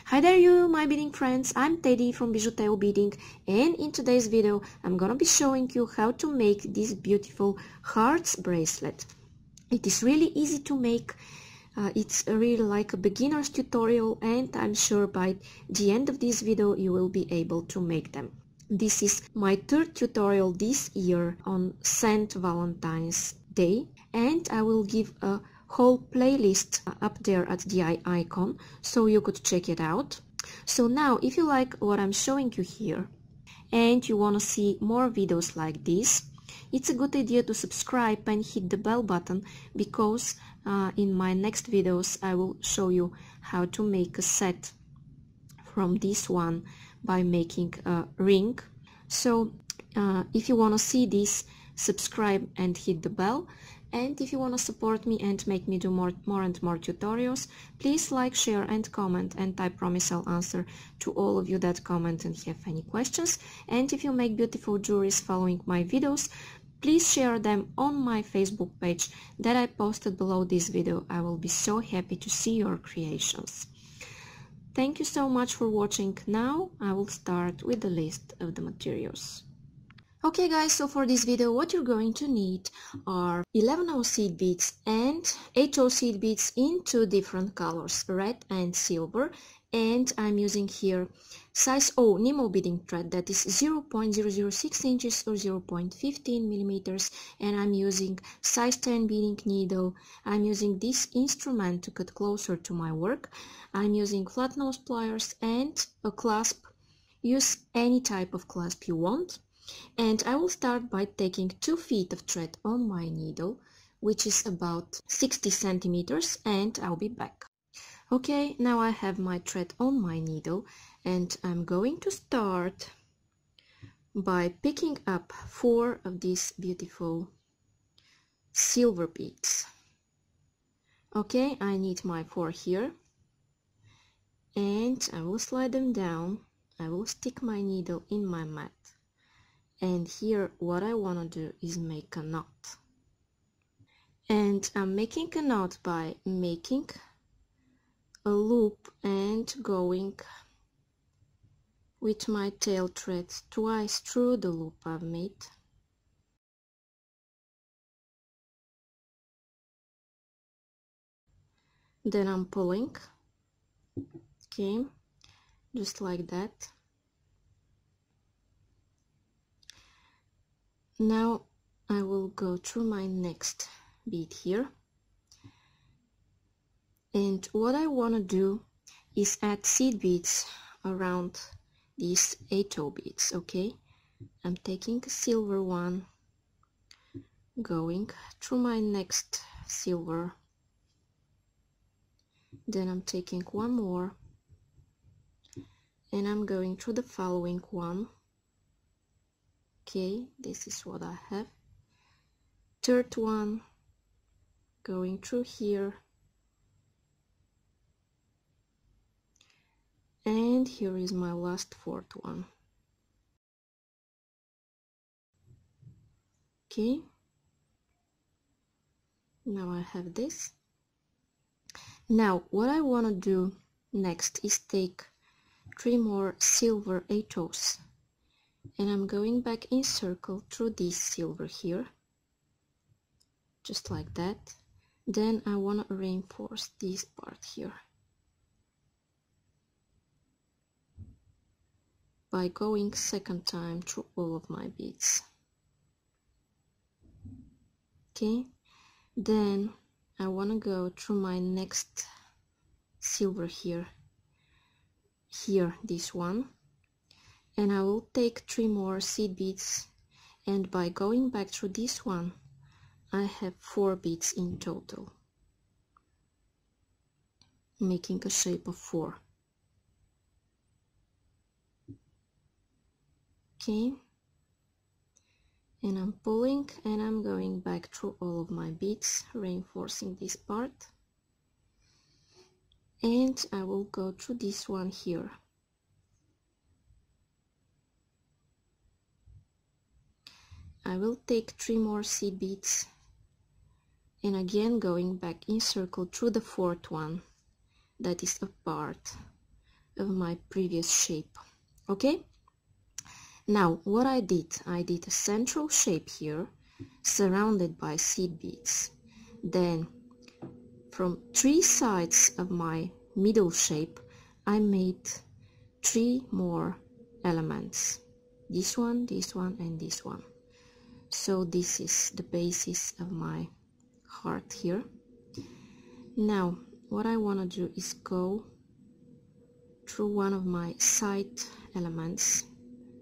Hi there you, my beading friends, I'm Teddy from BijuTeo Beading, and in today's video I'm gonna be showing you how to make this beautiful hearts bracelet. It is really easy to make, it's really like a beginner's tutorial, and I'm sure by the end of this video you will be able to make them. This is my third tutorial this year on Saint Valentine's Day, and I will give a whole playlist up there at the icon so you could check it out. So now if you like what I'm showing you here and you want to see more videos like this, it's a good idea to subscribe and hit the bell button, because in my next videos I will show you how to make a set from this one by making a ring. So if you want to see this, subscribe and hit the bell. And if you want to support me and make me do more and more tutorials, please like, share and comment, and I promise I'll answer to all of you that comment and have any questions. And if you make beautiful jewelries following my videos, please share them on my Facebook page that I posted below this video. I will be so happy to see your creations. Thank you so much for watching. Now I will start with the list of the materials. Okay guys, so for this video what you're going to need are 11/0 seed beads and 8/0 seed beads in two different colors, red and silver, and I'm using here size O nymo beading thread, that is 0.006 inches or 0.15 millimeters, and I'm using size 10 beading needle. I'm using this instrument to cut closer to my work. I'm using flat nose pliers and a clasp. Use any type of clasp you want. And I will start by taking 2 feet of thread on my needle, which is about 60 centimeters, and I'll be back. Okay, now I have my thread on my needle, and I'm going to start by picking up 4 of these beautiful silver beads. Okay, I need my 4 here, and I will slide them down. I will stick my needle in my mat. And here what I want to do is make a knot. And I'm making a knot by making a loop and going with my tail thread twice through the loop I've made. Then I'm pulling, okay, just like that. Now I will go through my next bead here, and what I want to do is add seed beads around these 8/0 beads. Okay, I'm taking a silver one, going through my next silver, then I'm taking one more and I'm going through the following one. Okay, this is what I have. Third one, going through here, and here is my last 4th one. Okay, now I have this. Now what I want to do next is take 3 more silver 8/0s, and I'm going back in circle through this silver here, just like that. Then I want to reinforce this part here by going second time through all of my beads. Okay, then I want to go through my next silver here, this one, and I will take 3 more seed beads, and by going back through this one I have 4 beads in total, making a shape of 4. Okay, and I'm pulling and I'm going back through all of my beads, reinforcing this part, and I will go through this one here. I will take 3 more seed beads, and again going back in circle through the 4th one that is apart of my previous shape. Okay, now what I did a central shape here surrounded by seed beads. Then from 3 sides of my middle shape I made 3 more elements, this one, and this one. So this is the basis of my heart here. Now what I want to do is go through one of my side elements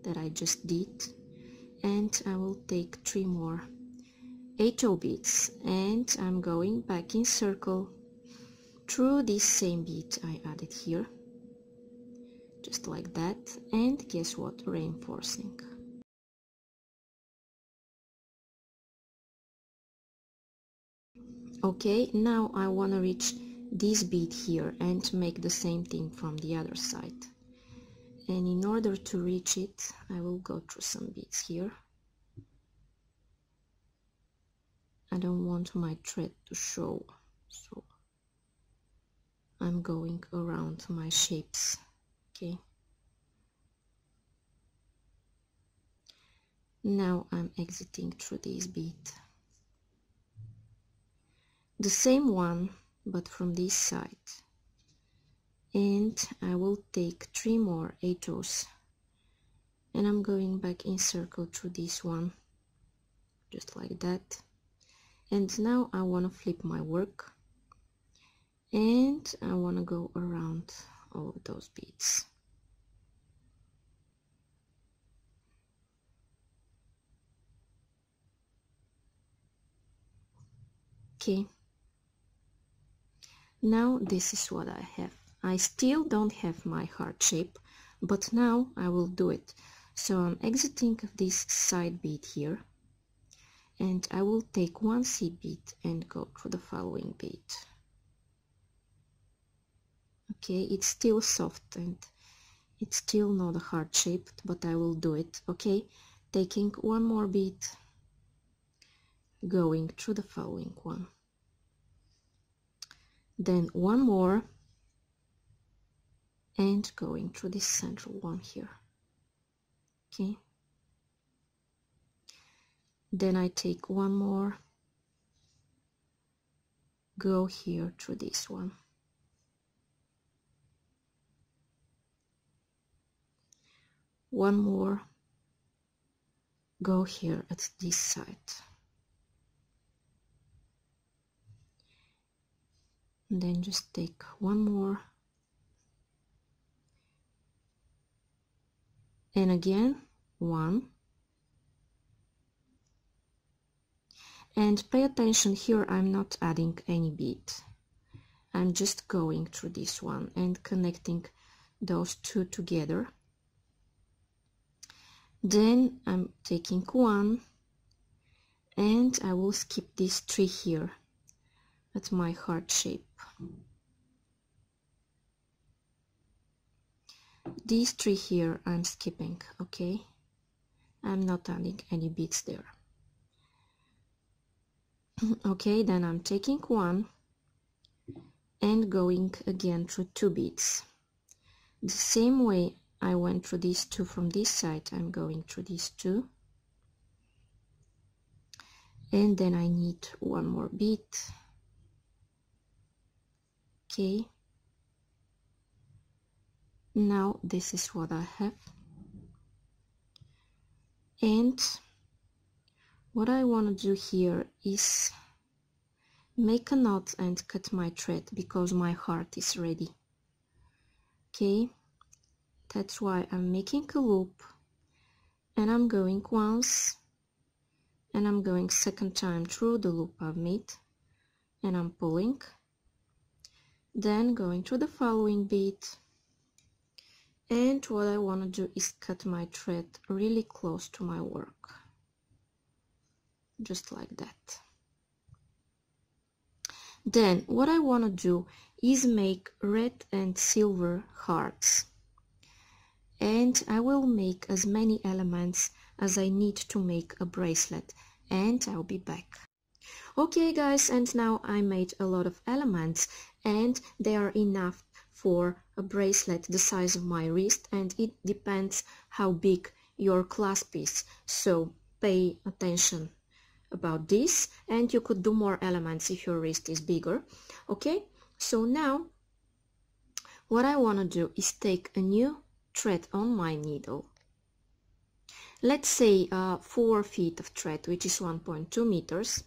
that I just did, and I will take 3 more HO beads, and I'm going back in circle through this same bead I added here, just like that, and guess what, reinforcing. Okay, now I want to reach this bead here and make the same thing from the other side. And in order to reach it, I will go through some beads here. I don't want my thread to show, so I'm going around my shapes. Okay. Now I'm exiting through this bead. The same one, but from this side. And I will take 3 more HOs. And I'm going back in circle through this one, just like that. And now I want to flip my work. And I want to go around all of those beads. Okay. Now this is what I have. I still don't have my heart shape, but now I will do it. So I'm exiting this side bead here, and I will take 1 seed bead and go through the following bead. Okay, it's still soft and it's still not a heart shaped, but I will do it. Okay, taking 1 more bead, going through the following one, then 1 more, and going through this central one here. Okay, then I take 1 more, go here through this one, 1 more, go here at this side, and then just take 1 more, and again 1, and pay attention here, I'm not adding any bead, I'm just going through this one and connecting those 2 together. Then I'm taking 1, and I will skip these 3 here at my heart shape. These 3 here I'm skipping, okay? I'm not adding any beads there. Okay, then I'm taking 1 and going again through 2 beads. The same way I went through these 2 from this side, I'm going through these 2. And then I need 1 more bead. Okay. Now this is what I have. And what I want to do here is make a knot and cut my thread because my heart is ready. Okay, that's why I'm making a loop, and I'm going once, and I'm going second time through the loop I've made, and I'm pulling, then going through the following bead, and what I want to do is cut my thread really close to my work, just like that. Then what I want to do is make red and silver hearts, and I will make as many elements as I need to make a bracelet, and I'll be back. Okay guys, and now I made a lot of elements, and they are enough for a bracelet the size of my wrist, and it depends how big your clasp is, so pay attention about this, and you could do more elements if your wrist is bigger. Okay, so now what I want to do is take a new thread on my needle. Let's say 4 feet of thread, which is 1.2 meters.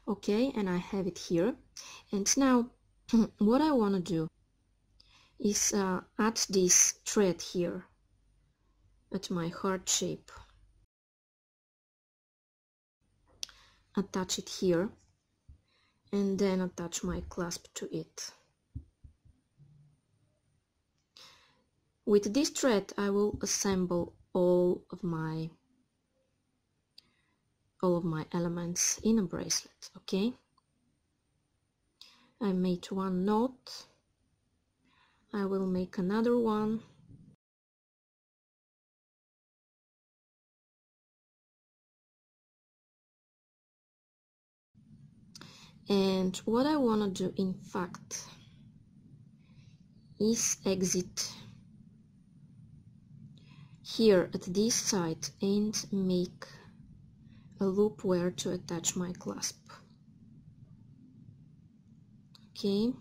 Okay, and I have it here. And now what I want to do is add this thread here at my heart shape. Attach it here and then attach my clasp to it. With this thread I will assemble all of my elements in a bracelet. Okay, I made one knot. I will make another one. And what I want to do, in fact, is exit here at this side and make a loop where to attach my clasp. Okay,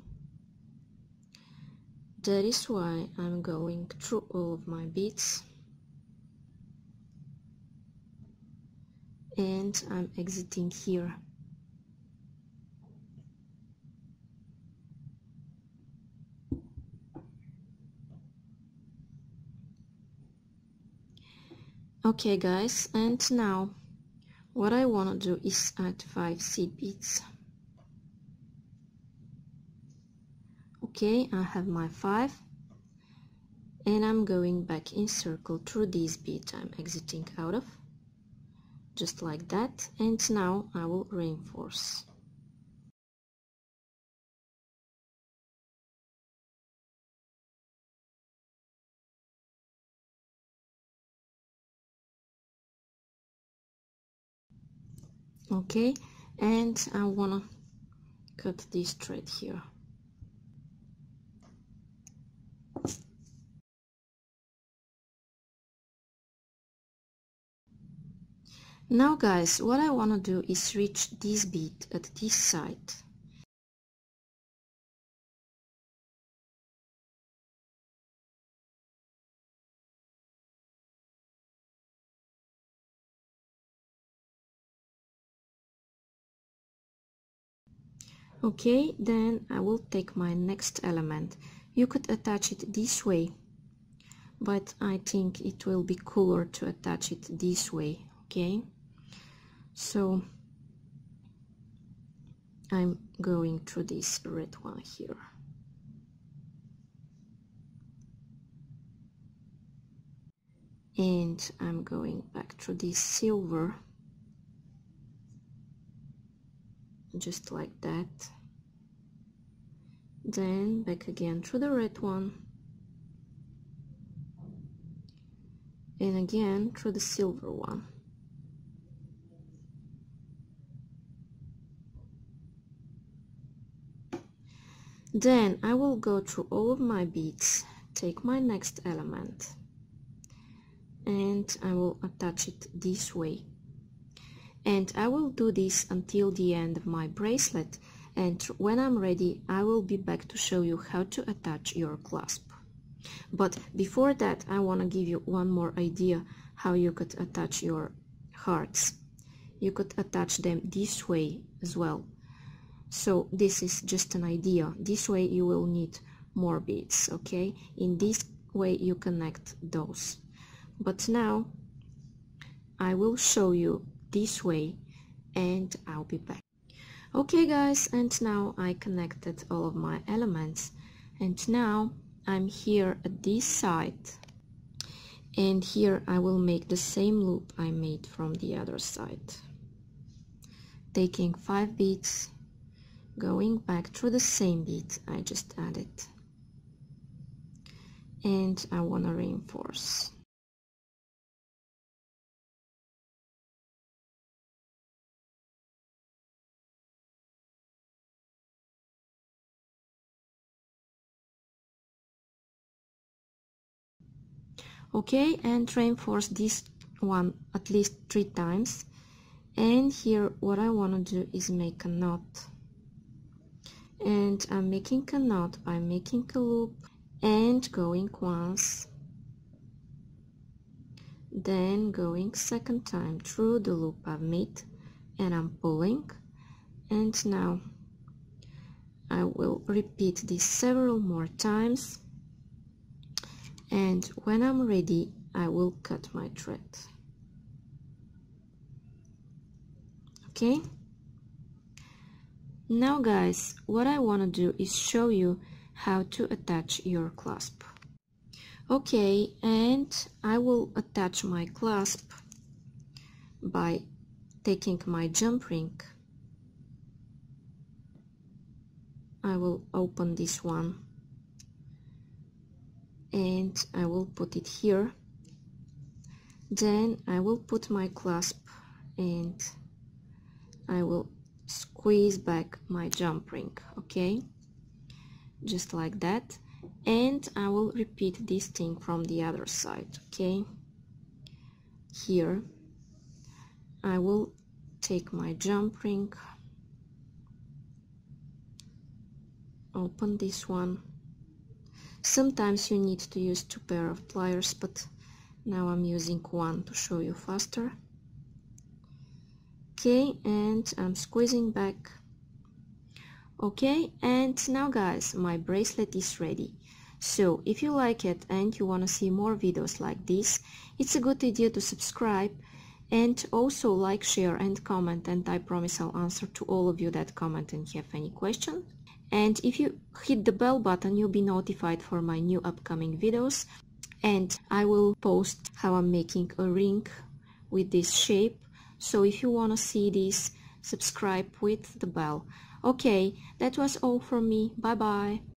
that is why I'm going through all of my beads and I'm exiting here. Okay guys, and now what I want to do is add 5 seed beads. Okay, I have my 5 and I'm going back in circle through this bead I'm exiting out of, just like that, and now I will reinforce. Okay, and I wanna cut this thread here. Now guys, what I want to do is reach this bead at this side. Okay, then I will take my next element. You could attach it this way, but I think it will be cooler to attach it this way. Okay, so I'm going through this red one here. And I'm going back through this silver, just like that. Then back again through the red one. And again through the silver one. Then I will go through all of my beads, take my next element, and I will attach it this way. And I will do this until the end of my bracelet, and when I'm ready I will be back to show you how to attach your clasp. But before that I want to give you one more idea how you could attach your hearts. You could attach them this way as well. So this is just an idea. This way you will need more beads, okay? In this way you connect those. But now I will show you this way and I'll be back. Okay guys, and now I connected all of my elements, and now I'm here at this side, and here I will make the same loop I made from the other side, taking 5 beads, going back through the same bead I just added, and I want to reinforce. Okay, and reinforce this one at least 3 times. And here what I want to do is make a knot, and I'm making a knot by making a loop and going once, then going second time through the loop I've made, and I'm pulling. And now I will repeat this several more times, and when I'm ready I will cut my thread. Okay, now guys, what I want to do is show you how to attach your clasp. Okay, and I will attach my clasp by taking my jump ring. I will open this one and I will put it here. Then I will put my clasp and I will squeeze back my jump ring, okay, just like that. And I will repeat this thing from the other side. Okay, here I will take my jump ring, open this one. Sometimes you need to use 2 pairs of pliers, but now I'm using one to show you faster. Okay, and I'm squeezing back. Okay, and now guys, my bracelet is ready. So if you like it and you want to see more videos like this, it's a good idea to subscribe and also like, share and comment, and I promise I'll answer to all of you that comment and have any question. And if you hit the bell button, you'll be notified for my new upcoming videos, and I will post how I'm making a ring with this shape. So if you want to see this, subscribe with the bell. Okay, that was all from me. Bye bye.